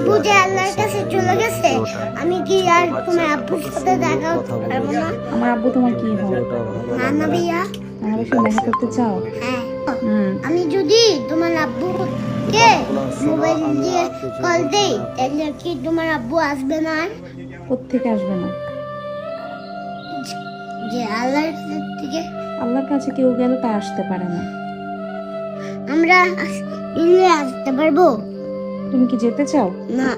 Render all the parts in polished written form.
আব্বু যে আল্লাহর কাছে চলে গেছে, আমি কি আর তোমার আব্বুর সাথে দেখা করতে পারবো না? আমার আব্বু তোমার কি হয়? না ভাইয়া। আমার সাথে দেখা করতে চাও? হ্যাঁ। আমি যদি তোমার আব্বুকে মোবাইল দিয়ে কল দেই, তাহলে কি তোমার আব্বু আসবে না? আর কোত্থেকে আসবে না? যে আল্লাহর কাছ থেকে আল্লাহর কাছে কেউ গেলে তা আসতে পারে না। আমরা মিলে আসতে পারবো? তুমি কি যেতে চাও? না,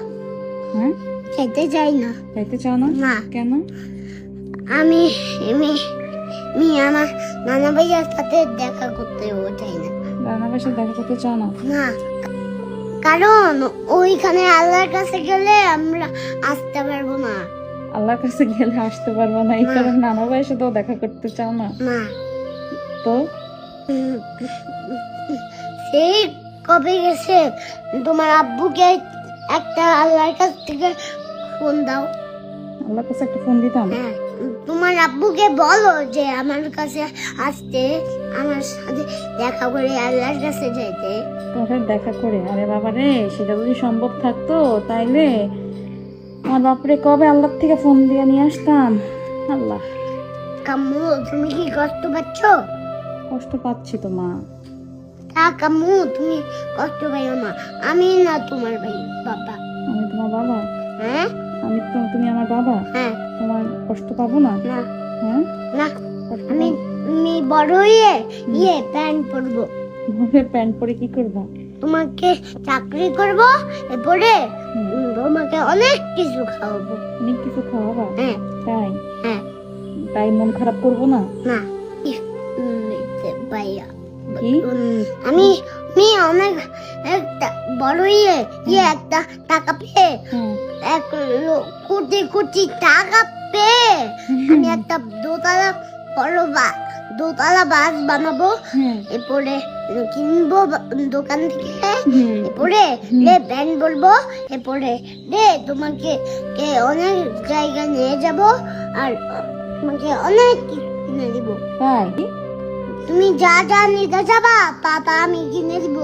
হ্যাঁ, খেতে চাই না। যাইতে চাও না? না। কেন? আমি আমি আমি আমার নানা ভাইয়ার সাথে দেখা করতে চাই না। রান্নার সাথে দেখা করতে চাও না? না, কারণ ওইখানে আল্লাহর কাছে গেলে আমরা আসতে পারবো না। আল্লাহর কাছে গেলে আসতে পারবো না, এই না। কারণে নানা ভাইয়ের সাথেও দেখা করতে চাও না? না, তো সেই কবে গেছে তোমার আব্বুকে একটা আল্লাহর কাছ থেকে ফোন দাও। আল্লাহর কাছে একটা ফোন দিতাম। হ্যাঁ, তোমার আব্বুকে বলো যে আমার কাছে আসতে, আমার সাথে দেখা করে আল্লাহর কাছে যেতে। তোমার দেখা করে? আরে বাবা রে, সেটা যদি সম্ভব থাকতো তাইলে আমার বাপরে কবে আল্লাহর থেকে ফোন দিয়ে নিয়ে আসতাম। আল্লাহ, কাম্মু তুমি কি কষ্ট পাচ্ছ? কষ্ট পাচ্ছি তো মা। তা কাম্মু তুমি কষ্ট পাইও না, আমি না তোমার ভাই বাবা। আমি তোমার বাবা? হ্যাঁ তুমি আমার বাবা? হ্যাঁ। তোমার কষ্ট পাবো না? না হ্যাঁ, না, কষ্ট আমি আমি বড় হয়ে প্যান্ট পরবো। প্যান্ট পরে কি করবা? তোমাকে চাকরি করব, এরপরে তোমাকে অনেক কিছু খাওয়াবো। অনেক কিছু খাওয়াবা? হ্যাঁ তাই? হ্যাঁ। তাই মন খারাপ করবো না? না, ভাইয়া কি? আমি আমি অনেক একটা বড় একটা টাকা পেয়ে, হ্যাঁ। এক কোটি কোটি টাকা পেয়ে আমি একটা দোতলা বাস বানাবো। হ্যাঁ। এরপরে কিনবো দোকান থেকে। হুম। এরপরে ব্যান্ড বলবো। এরপরে তোমাকে অনেক জায়গায় নিয়ে যাব, আর তোমাকে অনেক কিছু কিনে দিব। তাই? তুমি যা যা নিতে যাবা তা আমি কিনে দিব।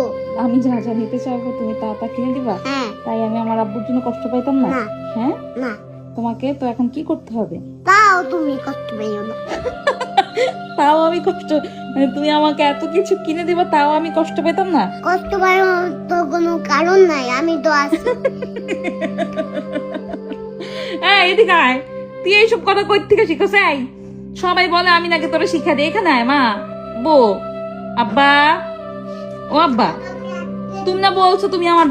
আমি যা যা নিতে চাইবো তুমি তা তা কিনে দিবা? হ্যাঁ। তাই আমি আমার আব্বুর জন্য কষ্ট পাইতাম না? না। হ্যাঁ, না, তোমাকে তো এখন কি করতে হবে? তাও তুমি কষ্ট পাইও না। তাও আমি কষ্ট, মানে তুমি আমাকে এত কিছু কিনে দিবা তাও আমি কষ্ট পেতাম না? কষ্ট পাইও তো কোনো কারণ নাই, আমি তো আছি। এদিকে আয়, তুই এইসব কথা কই থেকে শিখছ? সবাই বলে আমি নাকি তোরা শিক্ষা দিই। এখানে আয় মা, বো, আব্বা, ও আব্বা, তুমি না বলছো তুমি আমার